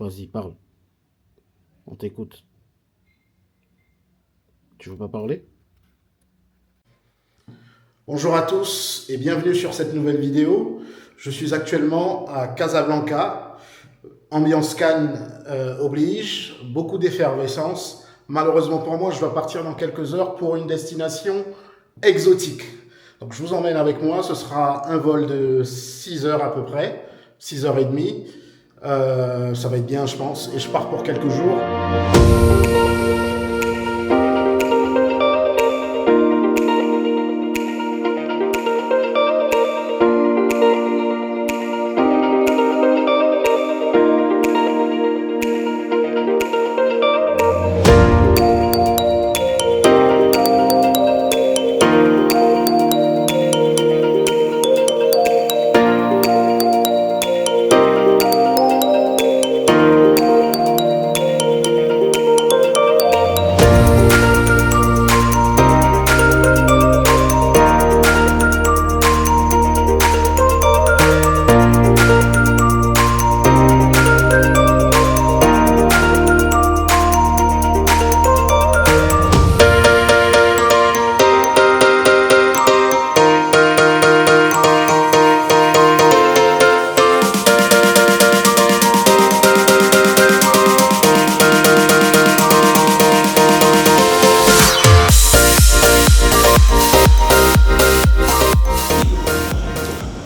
Vas-y, parle. On t'écoute. Tu veux pas parler? Bonjour à tous et bienvenue sur cette nouvelle vidéo. Je suis actuellement à Casablanca. Ambiance Cannes oblige, beaucoup d'effervescence. Malheureusement pour moi, je dois partir dans quelques heures pour une destination exotique. Donc je vous emmène avec moi, ce sera un vol de 6 heures à peu près, 6 heures et demie. Ça va être bien je pense et je pars pour quelques jours.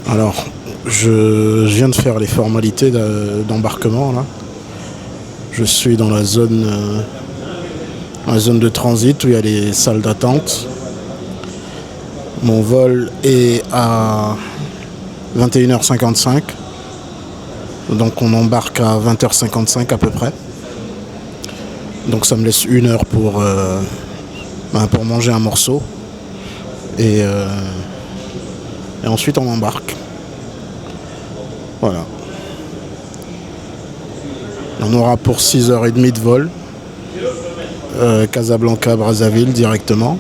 Alors, je viens de faire les formalités d'embarquement là. Je suis dans la zone de transit où il y a les salles d'attente. Mon vol est à 21h55. Donc on embarque à 20h55 à peu près. Donc ça me laisse 1 heure pour manger un morceau. Et ensuite on embarque. Voilà. On aura pour 6h30 de vol. Casablanca-Brazzaville directement.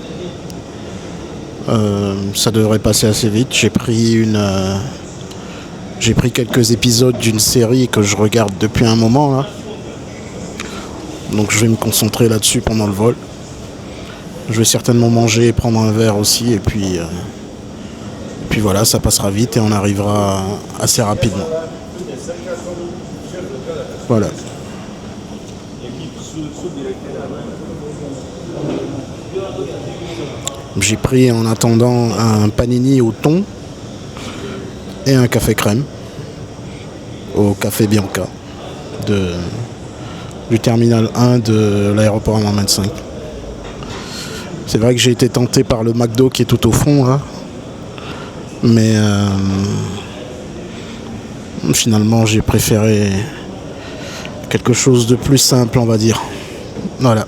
Ça devrait passer assez vite. J'ai pris quelques épisodes d'une série que je regarde depuis un moment là. Donc je vais me concentrer là-dessus pendant le vol. Je vais certainement manger et prendre un verre aussi et puis voilà, ça passera vite et on arrivera assez rapidement. Voilà. J'ai pris en attendant un panini au thon et un café crème au Café Bianca du terminal 1 de l'aéroport Mohamed V. C'est vrai que j'ai été tenté par le McDo qui est tout au fond là. Mais finalement j'ai préféré quelque chose de plus simple, on va dire. Voilà.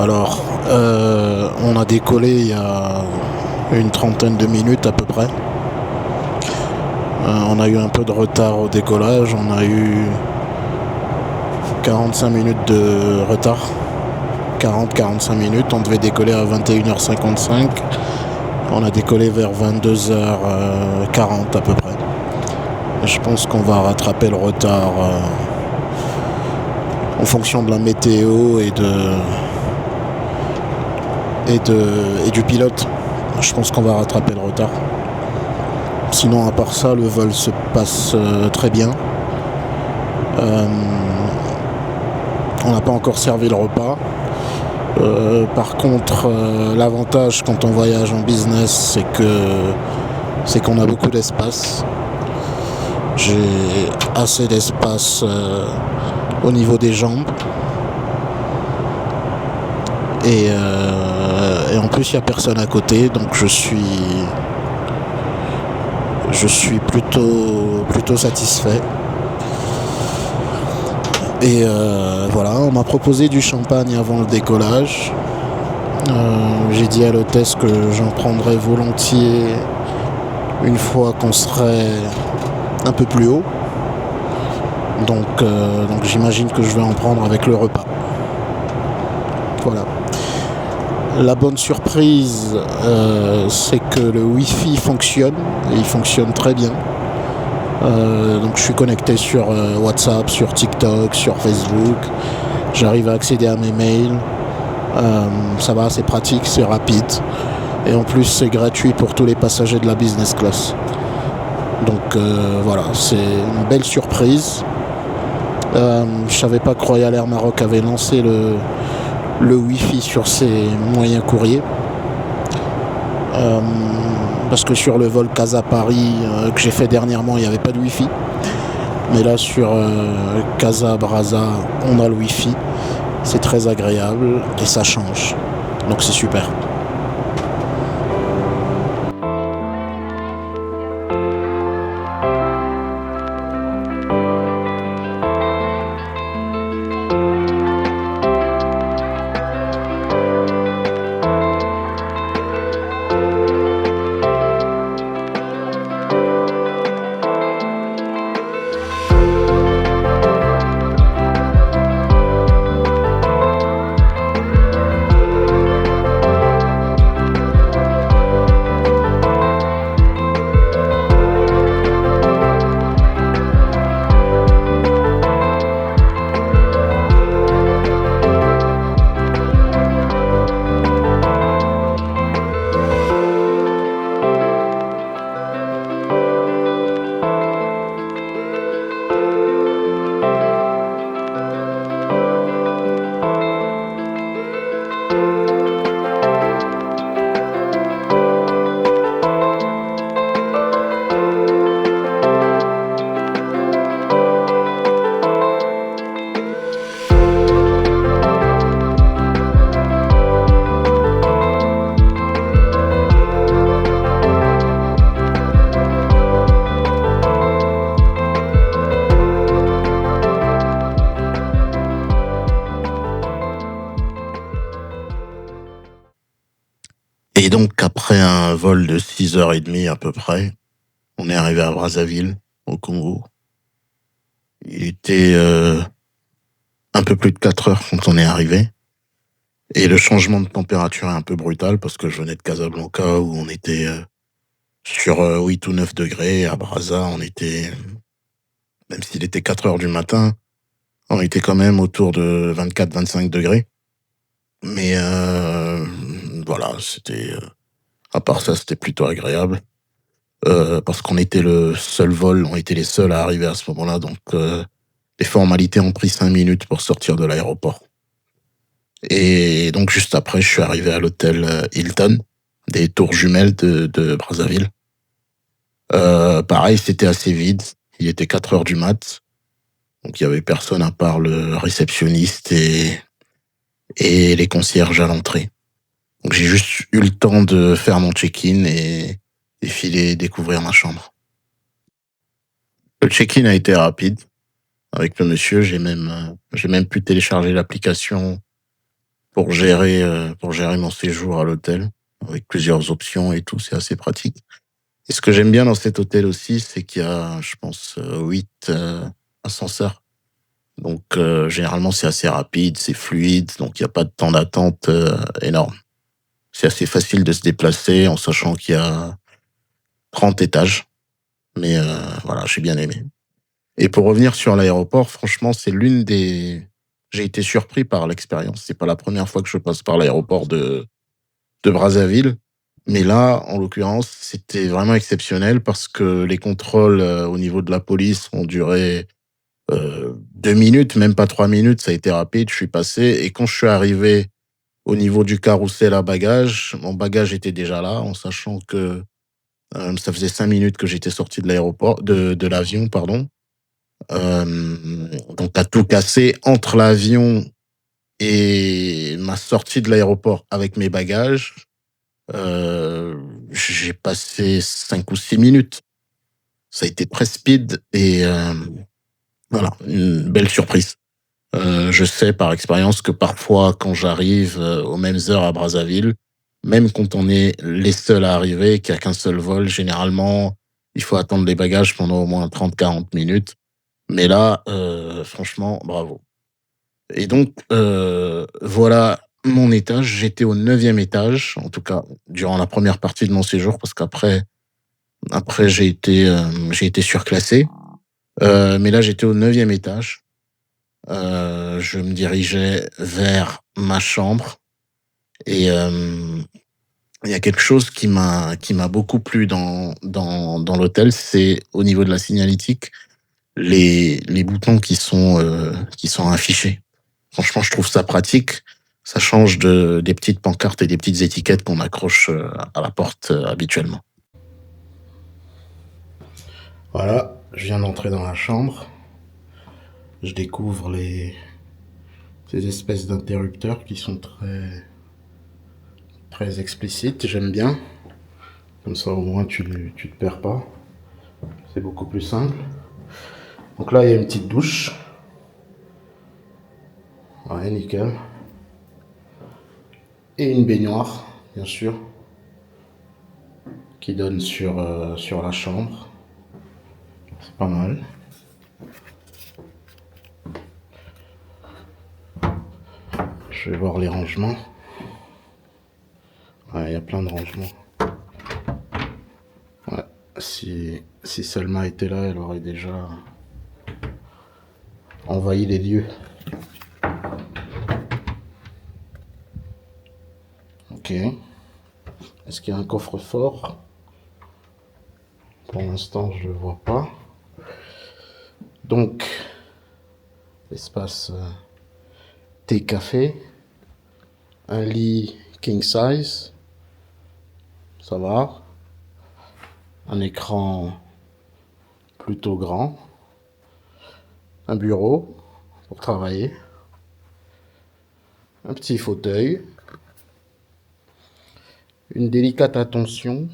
Alors, on a décollé il y a une trentaine de minutes à peu près. On a eu un peu de retard au décollage, on a eu 45 minutes de retard. 40-45 minutes. On devait décoller à 21h55. On a décollé vers 22h40 à peu près. Et je pense qu'on va rattraper le retard en fonction de la météo et du pilote. Je pense qu'on va rattraper le retard. Sinon, à part ça, le vol se passe très bien. On n'a pas encore servi le repas. Par contre, l'avantage quand on voyage en business, c'est qu'on a beaucoup d'espace. J'ai assez d'espace au niveau des jambes. Et en plus, il n'y a personne à côté, donc je suis plutôt satisfait. Et voilà, on m'a proposé du champagne avant le décollage. J'ai dit à l'hôtesse que j'en prendrais volontiers une fois qu'on serait un peu plus haut. Donc j'imagine que je vais en prendre avec le repas. Voilà. La bonne surprise, c'est que le Wi-Fi fonctionne, et il fonctionne très bien. Donc je suis connecté sur WhatsApp, sur TikTok, sur Facebook. J'arrive à accéder à mes mails. Ça va, c'est pratique, c'est rapide. Et en plus, c'est gratuit pour tous les passagers de la business class. Donc voilà, c'est une belle surprise. Je savais pas que Royal Air Maroc avait lancé le Wi-Fi sur ses moyens courriers. Parce que sur le vol Casa-Paris que j'ai fait dernièrement, il n'y avait pas de Wi-Fi. Mais là, sur Casa-Brazza, on a le Wi-Fi. C'est très agréable et ça change. Donc c'est super. Et donc, après un vol de 6h30 à peu près, on est arrivé à Brazzaville, au Congo. Il était un peu plus de 4 heures quand on est arrivé. Et le changement de température est un peu brutal parce que je venais de Casablanca où on était sur 8 ou 9 degrés. À Brazza, on était, même s'il était 4 heures du matin, on était quand même autour de 24-25 degrés. Mais voilà, c'était... à part ça, c'était plutôt agréable. Parce qu'on était le seul vol, on était les seuls à arriver à ce moment-là. Donc, les formalités ont pris 5 minutes pour sortir de l'aéroport. Et donc, juste après, je suis arrivé à l'hôtel Hilton, des tours jumelles de Brazzaville. Pareil, c'était assez vide. Il était 4 heures du mat. Donc, il y avait personne à part le réceptionniste et les concierges à l'entrée. Donc, j'ai juste eu le temps de faire mon check-in et filer découvrir ma chambre. Le check-in a été rapide. Avec le monsieur, j'ai même pu télécharger l'application pour gérer mon séjour à l'hôtel, avec plusieurs options et tout, c'est assez pratique. Et ce que j'aime bien dans cet hôtel aussi, c'est qu'il y a, je pense, 8 ascenseurs. Donc généralement, c'est assez rapide, c'est fluide, donc il y a pas de temps d'attente, énorme. C'est assez facile de se déplacer en sachant qu'il y a 30 étages, mais voilà, j'ai bien aimé. Et pour revenir sur l'aéroport, franchement, c'est l'une des j'ai été surpris par l'expérience. C'est pas la première fois que je passe par l'aéroport de Brazzaville, mais là, en l'occurrence, c'était vraiment exceptionnel parce que les contrôles, au niveau de la police ont duré 2 minutes, même pas 3 minutes, ça a été rapide, je suis passé et quand je suis arrivé au niveau du carrousel à bagages, mon bagage était déjà là, en sachant que, ça faisait 5 minutes que j'étais sorti de l'aéroport de l'avion, pardon. Donc à tout casser entre l'avion et ma sortie de l'aéroport avec mes bagages, j'ai passé 5 ou 6 minutes. Ça a été très speed et voilà, une belle surprise. Je sais par expérience que parfois, quand j'arrive, aux mêmes heures à Brazzaville, même quand on est les seuls à arriver, qu'il y a qu'un seul vol, généralement, il faut attendre les bagages pendant au moins 30 à 40 minutes. Mais là, franchement, bravo. Et donc, voilà mon étage. J'étais au 9e étage, en tout cas durant la première partie de mon séjour, parce qu'après j'ai été surclassé. Mais là, j'étais au 9e étage. Je me dirigeais vers ma chambre et il y a quelque chose qui m'a beaucoup plu dans l'hôtel, c'est au niveau de la signalétique, les boutons qui sont affichés. Franchement, je trouve ça pratique. Ça change des petites pancartes et des petites étiquettes qu'on accroche, à la porte, habituellement. Voilà, je viens d'entrer dans la chambre. Je découvre ces espèces d'interrupteurs qui sont très explicites. J'aime bien. Comme ça, au moins, tu te perds pas. C'est beaucoup plus simple. Donc là, il y a une petite douche. Ouais, nickel. Et une baignoire, bien sûr, qui donne sur la chambre. C'est pas mal. Je vais voir les rangements. Ouais, il y a plein de rangements. Ouais, si Selma était là, elle aurait déjà envahi les lieux. Ok. Est-ce qu'il y a un coffre-fort? Pour l'instant, je ne le vois pas. Donc, l'espace thé-café. Un lit king size. Ça va. Un écran plutôt grand. Un bureau pour travailler. Un petit fauteuil. Une délicate attention.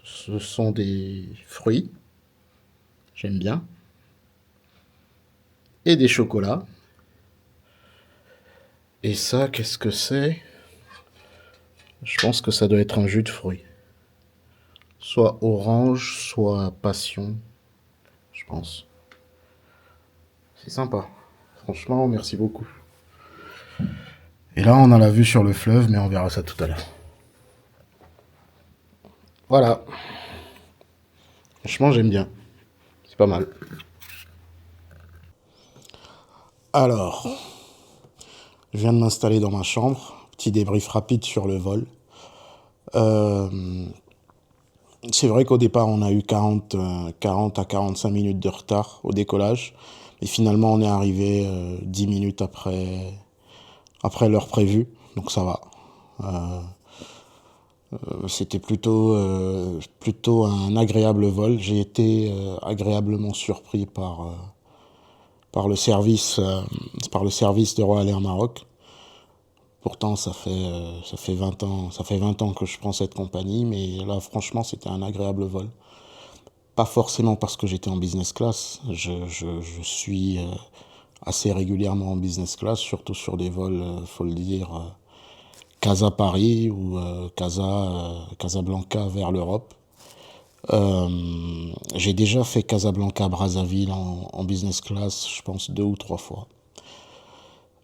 Ce sont des fruits. J'aime bien. Et des chocolats. Et ça, qu'est-ce que c'est? Je pense que ça doit être un jus de fruits. Soit orange, soit passion. Je pense. C'est sympa. Franchement, merci beaucoup. Et là, on a la vue sur le fleuve, mais on verra ça tout à l'heure. Voilà. Franchement, j'aime bien. C'est pas mal. Alors, je viens de m'installer dans ma chambre. Petit débrief rapide sur le vol. C'est vrai qu'au départ, on a eu 40 à 45 minutes de retard au décollage. Mais finalement, on est arrivé 10 minutes après l'heure prévue. Donc ça va. C'était plutôt un agréable vol. J'ai été agréablement surpris par le service de Royal Air Maroc. Pourtant, ça fait 20 ans que je prends cette compagnie, mais là, franchement, c'était un agréable vol. Pas forcément parce que j'étais en business class. Je suis assez régulièrement en business class, surtout sur des vols, faut le dire, Casa Paris ou Casablanca vers l'Europe. J'ai déjà fait Casablanca-Brazzaville en business class, je pense 2 ou 3 fois.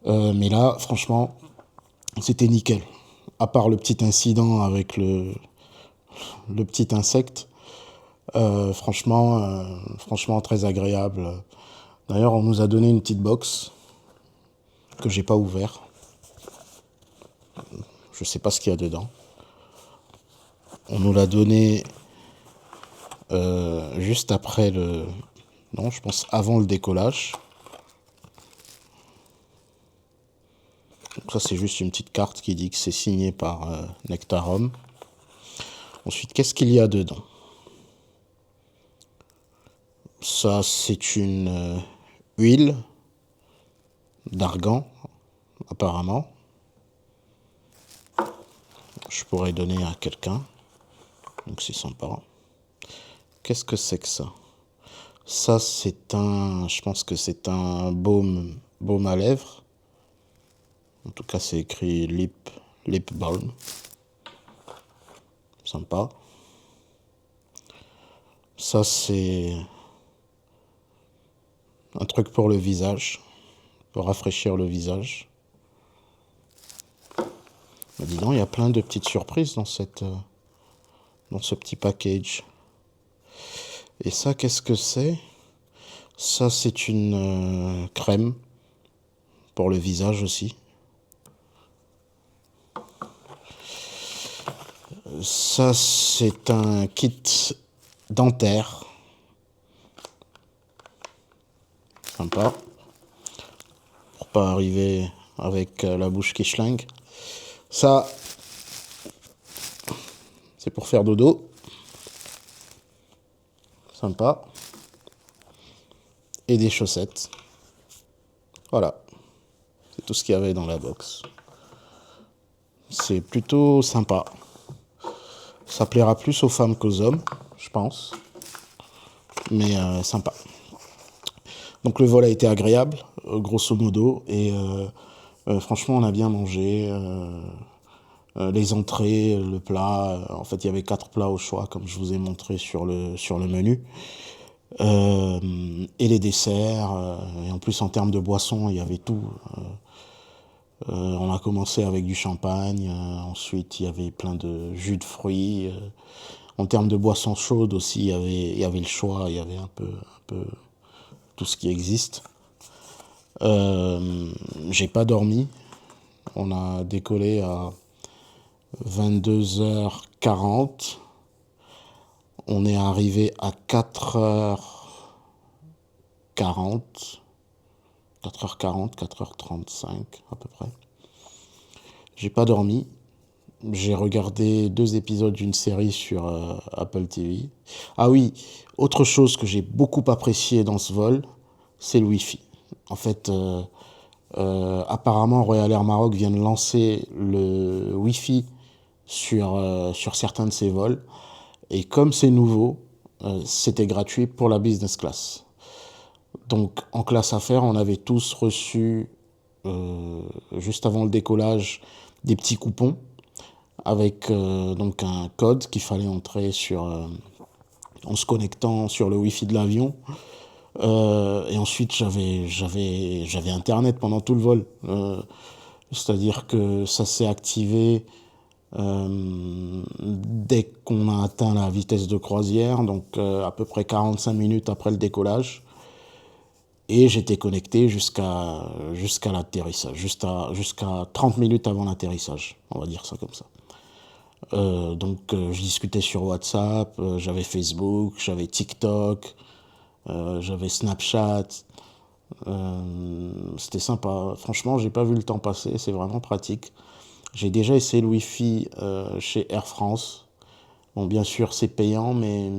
Mais là, franchement, c'était nickel. À part le petit incident avec le petit insecte, franchement très agréable. D'ailleurs, on nous a donné une petite box que j'ai pas ouvert. Je sais pas ce qu'il y a dedans. On nous l'a donné juste après le... Non, je pense avant le décollage. Donc ça, c'est juste une petite carte qui dit que c'est signé par Nectarum. Ensuite, qu'est-ce qu'il y a dedans? Ça, c'est une huile d'argan, apparemment. Je pourrais donner à quelqu'un. Donc c'est sympa. Qu'est-ce que c'est que ça? Ça, je pense que c'est un baume à lèvres. En tout cas, c'est écrit lip balm. Sympa. Ça, c'est un truc pour le visage, pour rafraîchir le visage. Mais dis donc, il y a plein de petites surprises dans ce petit package. Et ça, qu'est-ce que c'est? Ça, c'est une crème pour le visage aussi. Ça, c'est un kit dentaire. Sympa. Pour pas arriver avec la bouche qui schlingue. Ça, c'est pour faire dodo. Sympa. Et des chaussettes. Voilà. C'est tout ce qu'il y avait dans la box. C'est plutôt sympa. Ça plaira plus aux femmes qu'aux hommes, je pense. Mais sympa. Donc le vol a été agréable, grosso modo. Et franchement, on a bien mangé. Les entrées, le plat. En fait, il y avait 4 plats au choix, comme je vous ai montré sur le menu. Et les desserts. Et en plus, en termes de boissons, il y avait tout. On a commencé avec du champagne. Ensuite, il y avait plein de jus de fruits. En termes de boissons chaudes aussi, il y avait le choix. Il y avait un peu tout ce qui existe. J'ai pas dormi. On a décollé à 22h40. On est arrivé à 4h40. 4h35 à peu près. J'ai pas dormi. J'ai regardé 2 épisodes d'une série sur Apple TV. Ah oui, autre chose que j'ai beaucoup apprécié dans ce vol, c'est le Wi-Fi. En fait, apparemment, Royal Air Maroc vient de lancer le Wi-Fi sur certains de ses vols. Et comme c'est nouveau, c'était gratuit pour la business class. Donc en classe affaires, on avait tous reçu, juste avant le décollage, des petits coupons avec donc un code qu'il fallait entrer en se connectant sur le Wi-Fi de l'avion. Et ensuite, j'avais Internet pendant tout le vol. C'est-à-dire que ça s'est activé dès qu'on a atteint la vitesse de croisière, donc à peu près 45 minutes après le décollage. Et j'étais connecté jusqu'à l'atterrissage, jusqu'à 30 minutes avant l'atterrissage, on va dire ça comme ça. Donc je discutais sur WhatsApp, j'avais Facebook, j'avais TikTok, j'avais Snapchat. C'était sympa. Franchement, j'ai pas vu le temps passer, c'est vraiment pratique. J'ai déjà essayé le Wi-Fi chez Air France. Bon, bien sûr, c'est payant, mais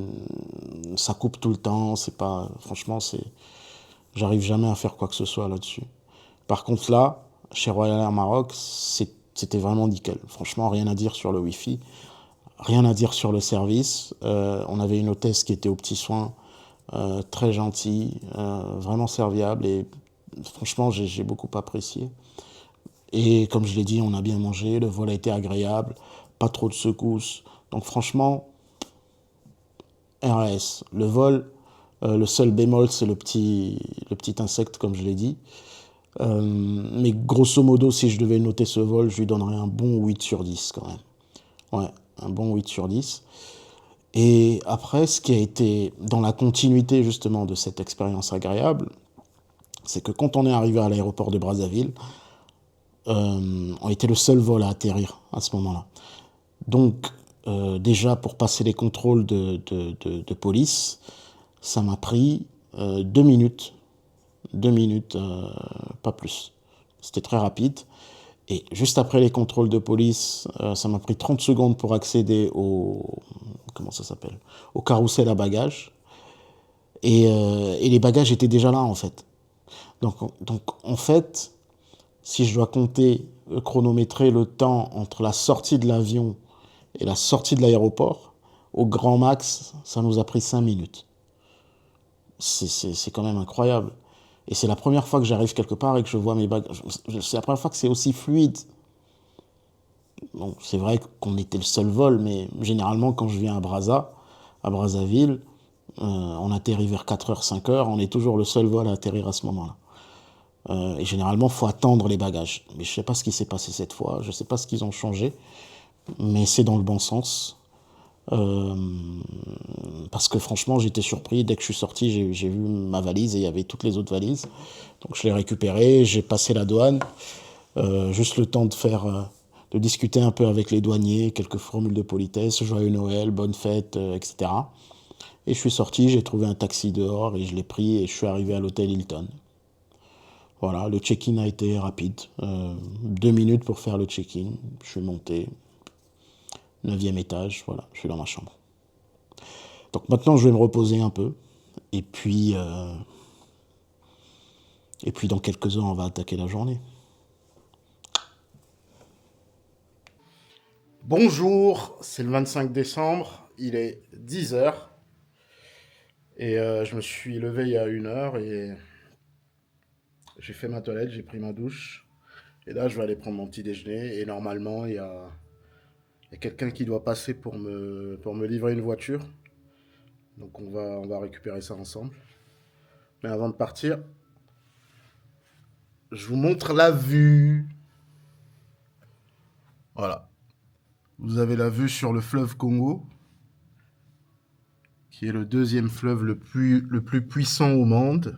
ça coupe tout le temps. Franchement, j'arrive jamais à faire quoi que ce soit là-dessus. Par contre, là, chez Royal Air Maroc, c'était vraiment nickel. Franchement, rien à dire sur le Wi-Fi, rien à dire sur le service. On avait une hôtesse qui était aux petits soins, très gentille, vraiment serviable. Et franchement, j'ai beaucoup apprécié. Et comme je l'ai dit, on a bien mangé, le vol a été agréable, pas trop de secousses. Donc franchement, RAS. Le vol, le seul bémol, c'est le petit insecte, comme je l'ai dit. Mais grosso modo, si je devais noter ce vol, je lui donnerais un bon 8 sur 10 quand même. Ouais, un bon 8 sur 10. Et après, ce qui a été dans la continuité justement de cette expérience agréable, c'est que quand on est arrivé à l'aéroport de Brazzaville, on était le seul vol à atterrir à ce moment-là. Donc, déjà, pour passer les contrôles de police, ça m'a pris 2 minutes. 2 minutes, pas plus. C'était très rapide. Et juste après les contrôles de police, ça m'a pris 30 secondes pour accéder au... Comment ça s'appelle? Au carrousel à bagages. Et les bagages étaient déjà là, en fait. Donc en fait, si je dois compter, chronométrer le temps entre la sortie de l'avion et la sortie de l'aéroport, au grand max, ça nous a pris 5 minutes. C'est quand même incroyable. Et c'est la première fois que j'arrive quelque part et que je vois mes bagages. C'est la première fois que c'est aussi fluide. Bon, c'est vrai qu'on était le seul vol, mais généralement, quand je viens à Brazzaville, on atterrit vers 4h, 5h, on est toujours le seul vol à atterrir à ce moment-là. Et généralement, il faut attendre les bagages. Mais je ne sais pas ce qui s'est passé cette fois, je ne sais pas ce qu'ils ont changé, mais c'est dans le bon sens. Parce que franchement, j'étais surpris. Dès que je suis sorti, j'ai vu ma valise et il y avait toutes les autres valises. Donc je l'ai récupérée, j'ai passé la douane. Juste le temps de discuter un peu avec les douaniers, quelques formules de politesse, joyeux Noël, bonne fête, etc. Et je suis sorti, j'ai trouvé un taxi dehors et je l'ai pris et je suis arrivé à l'hôtel Hilton. Voilà, le check-in a été rapide. 2 minutes pour faire le check-in. Je suis monté, 9e étage, voilà, je suis dans ma chambre. Donc maintenant, je vais me reposer un peu. Et puis dans quelques heures, on va attaquer la journée. Bonjour, c'est le 25 décembre, il est 10h. Et je me suis levé il y a 1 heure et j'ai fait ma toilette, j'ai pris ma douche. Et là, je vais aller prendre mon petit déjeuner. Et normalement, il y a quelqu'un qui doit passer pour me livrer une voiture. Donc on va récupérer ça ensemble. Mais avant de partir, je vous montre la vue. Voilà. Vous avez la vue sur le fleuve Congo, qui est le deuxième fleuve le plus puissant au monde,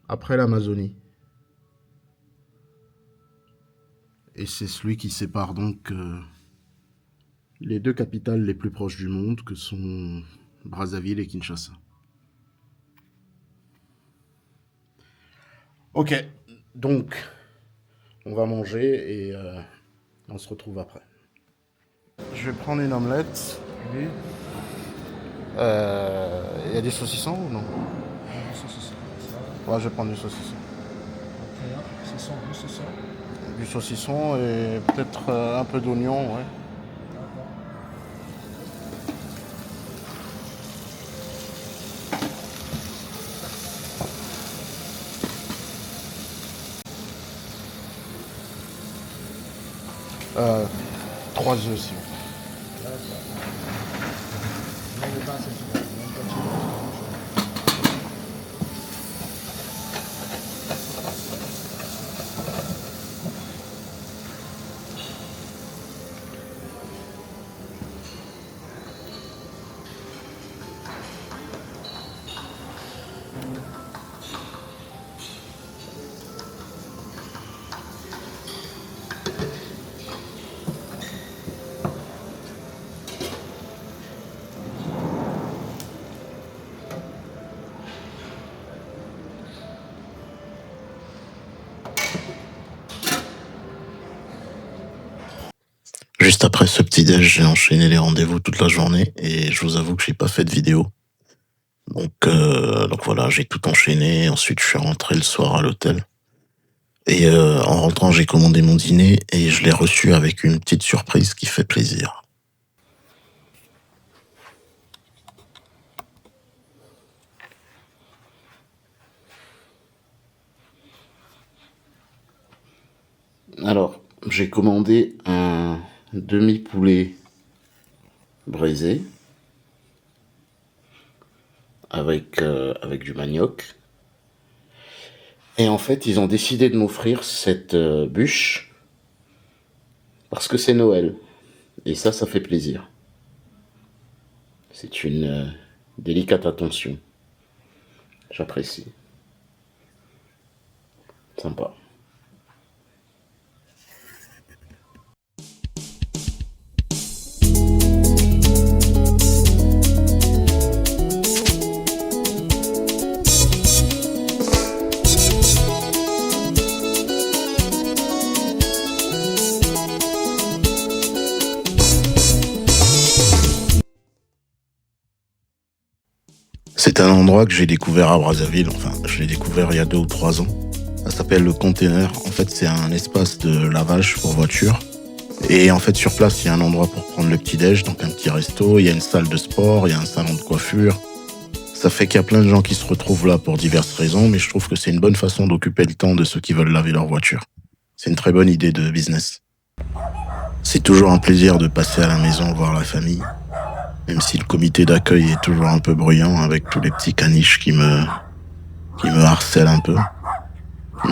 après l'Amazonie. Et c'est celui qui sépare donc les deux capitales les plus proches du monde, que sont Brazzaville et Kinshasa. Ok, donc on va manger et on se retrouve après. Je vais prendre une omelette. Oui. Il y a des saucissons ou non? Ouais, je vais prendre du saucisson. Du saucisson et peut-être un peu d'oignon, ouais. Euh, 3 œufs, s'il vous plaît. Juste après ce petit déj, j'ai enchaîné les rendez-vous toute la journée et je vous avoue que j'ai pas fait de vidéo. Donc voilà, j'ai tout enchaîné. Ensuite, je suis rentré le soir à l'hôtel. Et en rentrant, j'ai commandé mon dîner et je l'ai reçu avec une petite surprise qui fait plaisir. Alors, j'ai commandé un demi-poulet braisé avec du manioc. Et en fait, ils ont décidé de m'offrir cette bûche parce que c'est Noël. Et ça fait plaisir. C'est une délicate attention. J'apprécie. Sympa. C'est un endroit que j'ai découvert à Brazzaville, enfin, je l'ai découvert il y a 2 ou 3 ans. Ça s'appelle le Container. En fait, c'est un espace de lavage pour voitures. Et en fait, sur place, il y a un endroit pour prendre le petit-déj, donc un petit resto, il y a une salle de sport, il y a un salon de coiffure. Ça fait qu'il y a plein de gens qui se retrouvent là pour diverses raisons, mais je trouve que c'est une bonne façon d'occuper le temps de ceux qui veulent laver leur voiture. C'est une très bonne idée de business. C'est toujours un plaisir de passer à la maison voir la famille, même si le comité d'accueil est toujours un peu bruyant avec tous les petits caniches qui me harcèlent un peu.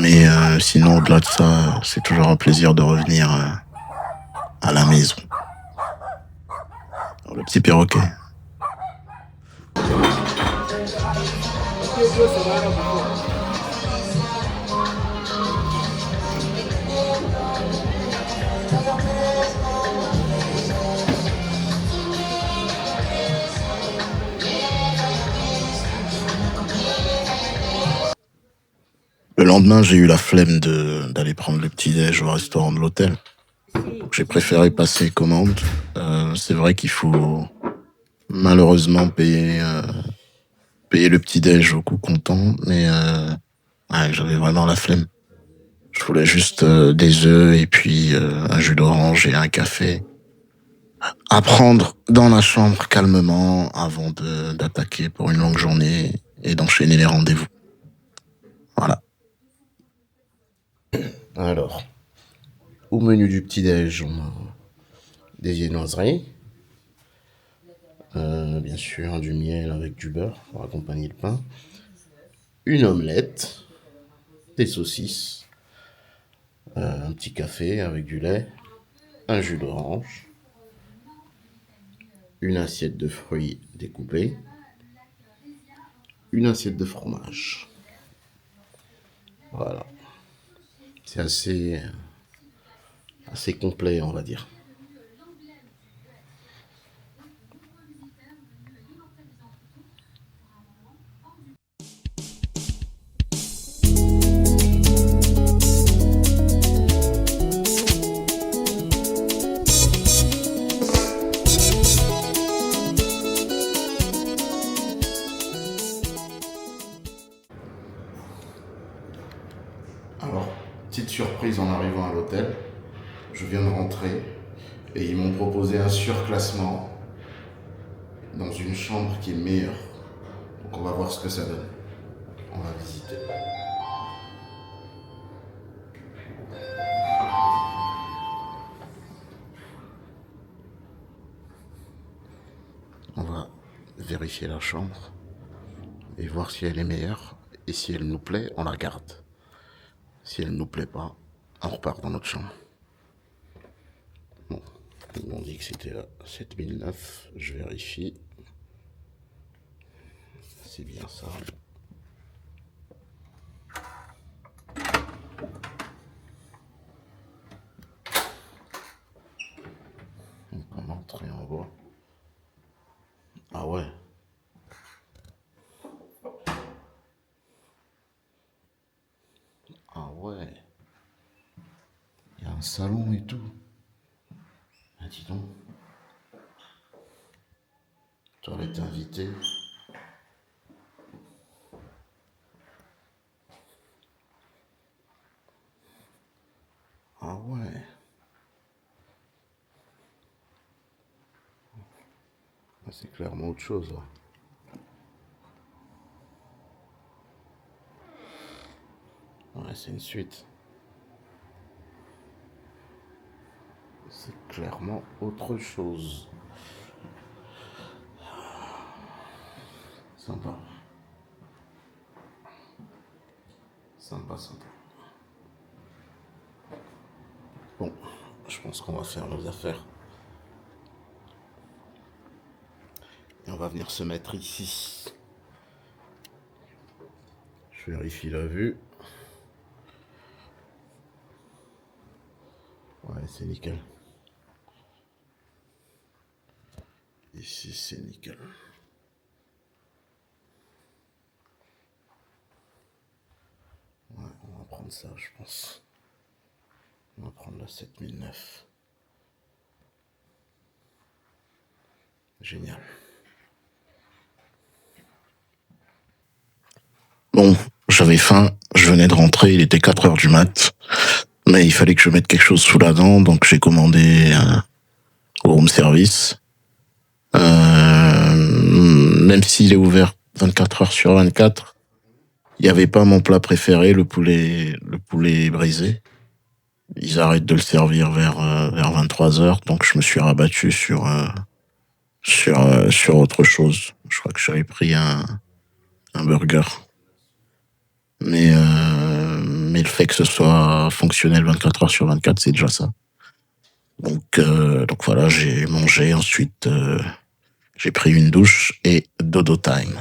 Mais sinon, au-delà de ça, c'est toujours un plaisir de revenir à la maison. Alors, le petit perroquet. Le lendemain, j'ai eu la flemme d'aller prendre le petit-déj au restaurant de l'hôtel. Donc, j'ai préféré passer commande. C'est vrai qu'il faut malheureusement payer le petit-déj au coup comptant, mais ouais, j'avais vraiment la flemme. Je voulais juste des œufs et puis un jus d'orange et un café. À prendre dans la chambre calmement avant d'attaquer pour une longue journée et d'enchaîner les rendez-vous. Voilà. Alors, au menu du petit-déj, on a des viennoiseries. Bien sûr, du miel avec du beurre pour accompagner le pain. Une omelette, des saucisses, un petit café avec du lait, un jus d'orange, une assiette de fruits découpés, une assiette de fromage. Voilà. C'est assez complet, on va dire. Alors, petite surprise en arrivant à l'hôtel, je viens de rentrer et ils m'ont proposé un surclassement dans une chambre qui est meilleure. Donc on va voir ce que ça donne. On va visiter. On va vérifier la chambre et voir si elle est meilleure. Et si elle nous plaît, on la garde. Si elle ne nous plaît pas, on repart dans notre chambre. Bon, ils m'ont dit que c'était à 7009. Je vérifie. C'est bien ça. Donc on entre et on voit. Ah ouais. Ah ouais. Il y a un salon et tout. Ah dis donc. Toilette invitée. Ah ouais. Ah, c'est clairement autre chose là. Ouais, c'est une suite. C'est clairement autre chose. Sympa. Sympa, sympa. Bon, je pense qu'on va faire nos affaires. Et on va venir se mettre ici. Je vérifie la vue. Ouais, c'est nickel. Ici, c'est nickel. Ouais, on va prendre ça, je pense. On va prendre la 7009. Génial. Bon, j'avais faim, je venais de rentrer, il était 4 heures du mat. Mais il fallait que je mette quelque chose sous la dent, donc j'ai commandé au room service. Même s'il est ouvert 24 heures sur 24, il n'y avait pas mon plat préféré, le poulet brisé. Ils arrêtent de le servir vers 23 heures, donc je me suis rabattu sur autre chose. Je crois que j'avais pris un burger. Mais le fait que ce soit fonctionnel 24 heures sur 24, c'est déjà ça. Donc voilà, j'ai mangé, ensuite j'ai pris une douche et dodo time.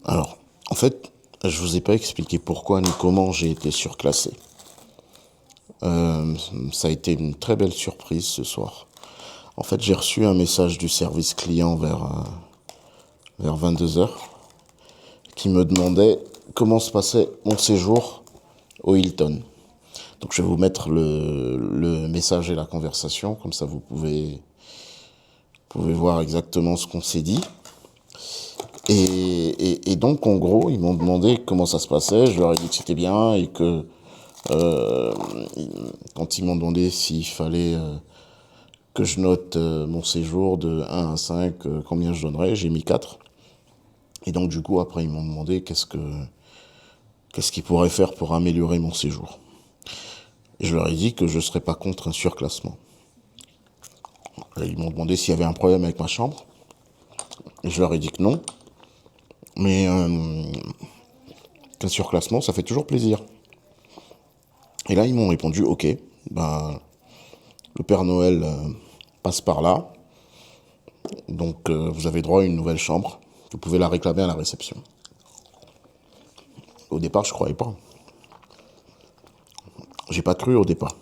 Alors, en fait, je vous ai pas expliqué pourquoi ni comment j'ai été surclassé. Ça a été une très belle surprise ce soir. En fait, j'ai reçu un message du service client vers 22 heures qui me demandait comment se passait mon séjour au Hilton. Donc je vais vous mettre le message et la conversation, comme ça vous pouvez voir exactement ce qu'on s'est dit. Et donc en gros, ils m'ont demandé comment ça se passait, je leur ai dit que c'était bien et que quand ils m'ont demandé s'il fallait que je note mon séjour de 1 à 5, combien je donnerais, j'ai mis 4. Et donc du coup après ils m'ont demandé qu'est-ce qu'ils pourraient faire pour améliorer mon séjour. Et je leur ai dit que je ne serais pas contre un surclassement. Et ils m'ont demandé s'il y avait un problème avec ma chambre. Et je leur ai dit que non. Mais qu'un surclassement, ça fait toujours plaisir. Et là, ils m'ont répondu, ok, ben, le Père Noël passe par là. Donc, vous avez droit à une nouvelle chambre. Vous pouvez la réclamer à la réception. Au départ, je ne croyais pas. J'ai pas cru au départ.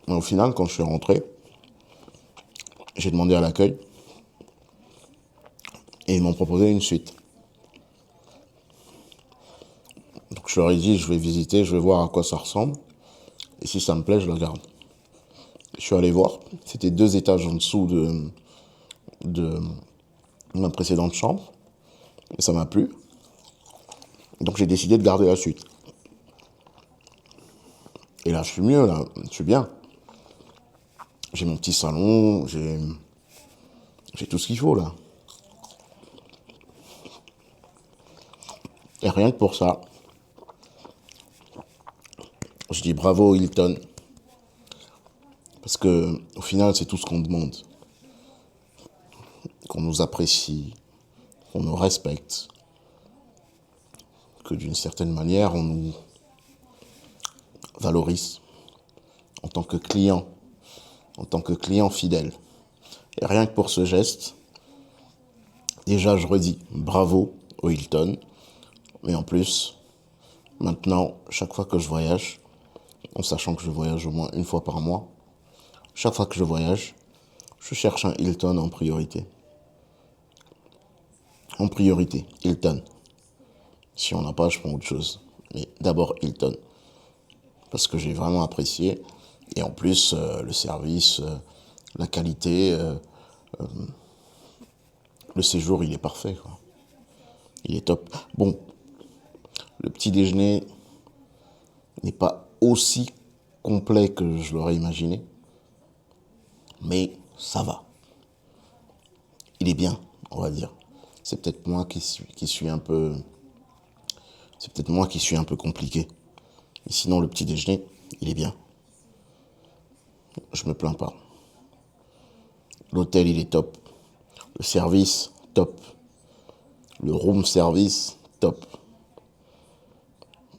Mais au final, quand je suis rentré, j'ai demandé à l'accueil et ils m'ont proposé une suite. Donc je leur ai dit, je vais visiter, je vais voir à quoi ça ressemble. Et si ça me plaît, je la garde. Je suis allé voir. C'était 2 étages en dessous de ma précédente chambre. Et ça m'a plu. Donc j'ai décidé de garder la suite. Et là, je suis mieux, là. Je suis bien. J'ai mon petit salon, j'ai tout ce qu'il faut, là. Et rien que pour ça, je dis bravo Hilton. Parce que, au final, c'est tout ce qu'on demande. Qu'on nous apprécie, qu'on nous respecte. Que d'une certaine manière, on nous valorise en tant que client fidèle. Et rien que pour ce geste, déjà je redis bravo au Hilton. Mais en plus, maintenant, chaque fois que je voyage, en sachant que je voyage au moins une fois par mois, chaque fois que je voyage, je cherche un Hilton en priorité. En priorité, Hilton. Si on n'a pas, je prends autre chose. Mais d'abord Hilton. Parce que j'ai vraiment apprécié. Et en plus, le service, la qualité, le séjour, il est parfait, quoi. Il est top. Bon, le petit déjeuner n'est pas aussi complet que je l'aurais imaginé. Mais ça va. Il est bien, on va dire. C'est peut-être moi qui suis un peu... C'est peut-être moi qui suis un peu compliqué. Mais sinon, le petit déjeuner, il est bien. Je me plains pas. L'hôtel, il est top. Le service, top. Le room service, top.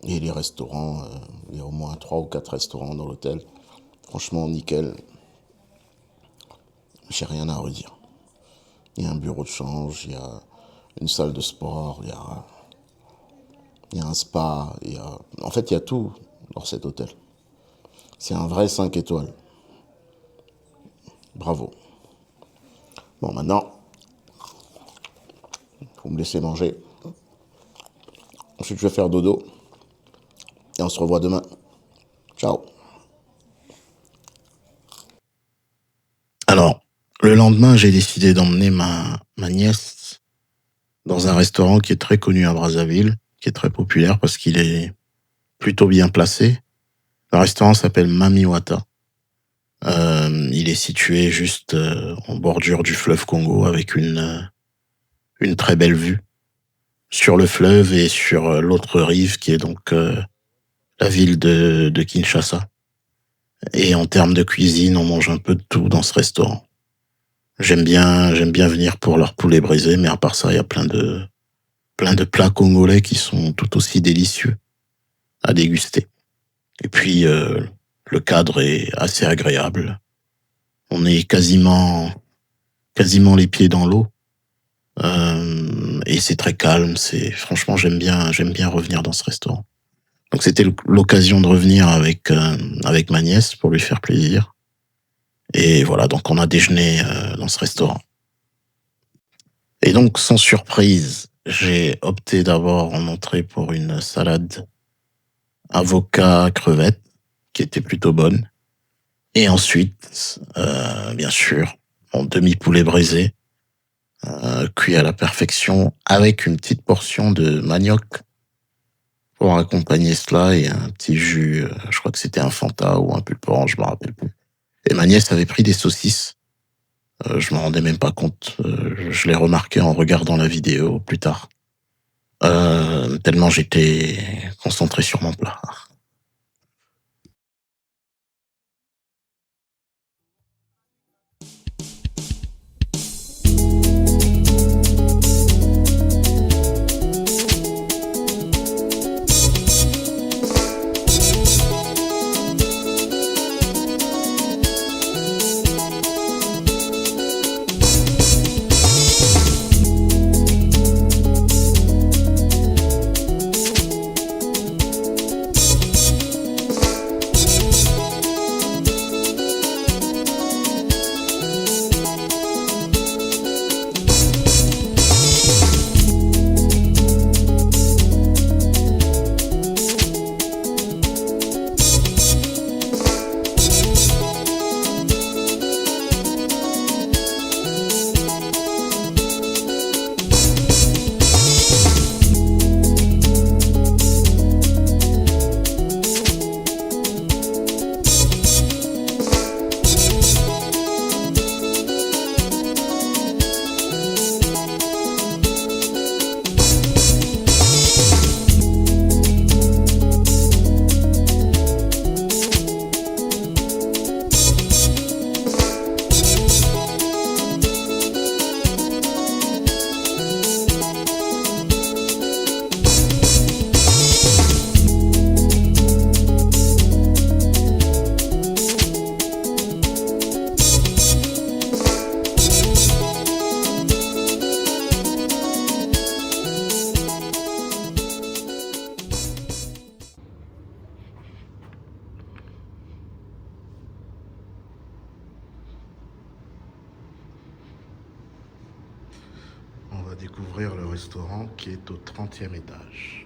Et les restaurants, il y a au moins 3 ou 4 restaurants dans l'hôtel. Franchement, nickel. J'ai rien à redire. Il y a un bureau de change, il y a une salle de sport, il y a un spa, en fait, il y a tout dans cet hôtel. C'est un vrai 5 étoiles. Bravo. Bon, maintenant, faut me laisser manger. Ensuite, je vais faire dodo. Et on se revoit demain. Ciao. Alors, le lendemain, j'ai décidé d'emmener ma nièce dans un restaurant qui est très connu à Brazzaville, qui est très populaire parce qu'il est plutôt bien placé. Le restaurant s'appelle Mamiwata. Il est situé juste en bordure du fleuve Congo avec une très belle vue sur le fleuve et sur l'autre rive qui est donc la ville de Kinshasa. Et en termes de cuisine, on mange un peu de tout dans ce restaurant. J'aime bien venir pour leur poulet brisé, mais à part ça, il y a plein de plats congolais qui sont tout aussi délicieux à déguster. Et puis, le cadre est assez agréable. On est quasiment les pieds dans l'eau. Et c'est très calme. Franchement, j'aime bien revenir dans ce restaurant. Donc, c'était l'occasion de revenir avec ma nièce pour lui faire plaisir. Et voilà, donc on a déjeuné dans ce restaurant. Et donc, sans surprise, j'ai opté d'abord en entrée pour une salade avocat crevette, qui était plutôt bonne. Et ensuite, bien sûr, mon demi-poulet braisé, cuit à la perfection, avec une petite portion de manioc pour accompagner cela et un petit jus, je crois que c'était un Fanta ou un pulpe orange, je me rappelle plus. Et ma nièce avait pris des saucisses. Je m'en rendais même pas compte. Je l'ai remarqué en regardant la vidéo plus tard. Tellement j'étais concentré sur mon plat. On va découvrir le restaurant qui est au 30e étage.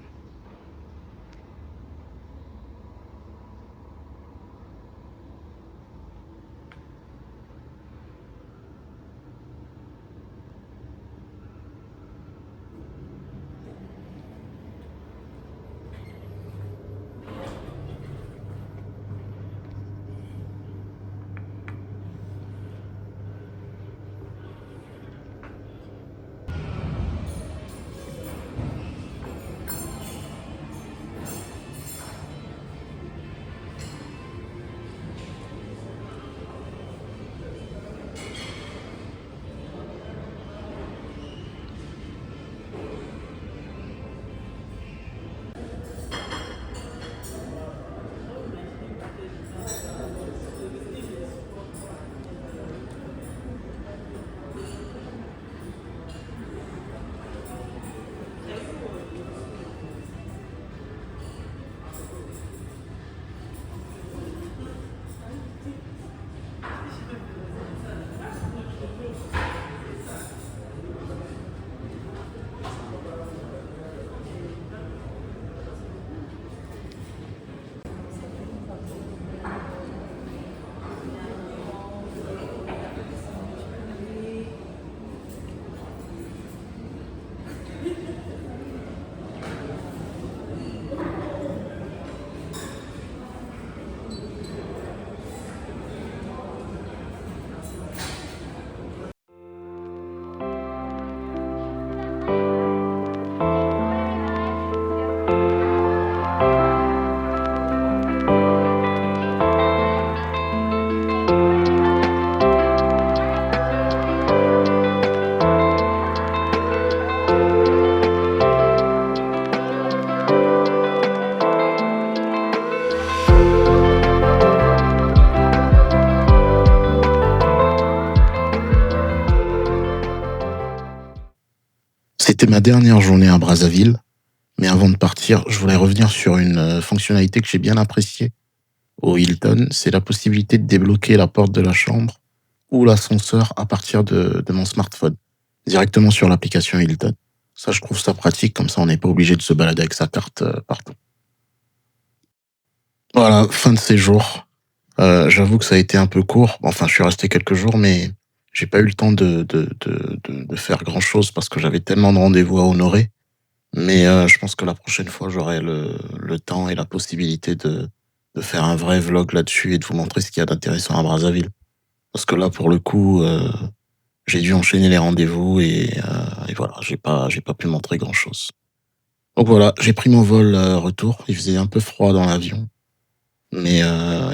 c'était ma dernière journée à Brazzaville. Mais avant de partir, je voulais revenir sur une fonctionnalité que j'ai bien appréciée au Hilton. C'est la possibilité de débloquer la porte de la chambre ou l'ascenseur à partir de mon smartphone, directement sur l'application Hilton. Ça, je trouve ça pratique, comme ça on n'est pas obligé de se balader avec sa carte partout. Voilà, fin de séjour. J'avoue que ça a été un peu court. Enfin, je suis resté quelques jours, mais j'ai pas eu le temps de faire grand-chose parce que j'avais tellement de rendez-vous à honorer. Mais je pense que la prochaine fois, j'aurai le temps et la possibilité de faire un vrai vlog là-dessus et de vous montrer ce qu'il y a d'intéressant à Brazzaville. Parce que là, pour le coup, j'ai dû enchaîner les rendez-vous et voilà, j'ai pas pu montrer grand-chose. Donc voilà, j'ai pris mon vol retour. Il faisait un peu froid dans l'avion. Mais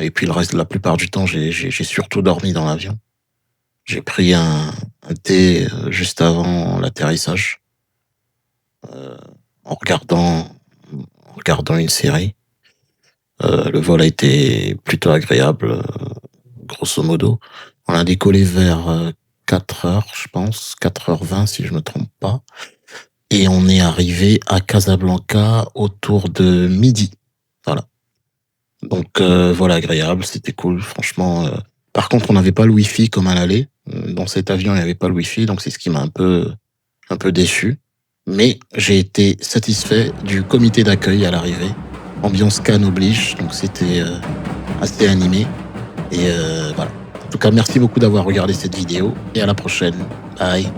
et puis le reste, la plupart du temps, j'ai surtout dormi dans l'avion. J'ai pris un thé juste avant l'atterrissage, en regardant une série. Le vol a été plutôt agréable, grosso modo. On a décollé vers 4 heures, je pense, 4h20 si je me trompe pas. Et on est arrivé à Casablanca autour de midi. Voilà. Donc voilà, agréable, c'était cool, franchement. Par contre, on n'avait pas le Wi-Fi comme à l'aller. Dans cet avion, il n'y avait pas le Wi-Fi, donc c'est ce qui m'a un peu déçu. Mais j'ai été satisfait du comité d'accueil à l'arrivée. Ambiance Cannes oblige, donc c'était assez animé. Et voilà. En tout cas, merci beaucoup d'avoir regardé cette vidéo et à la prochaine. Bye.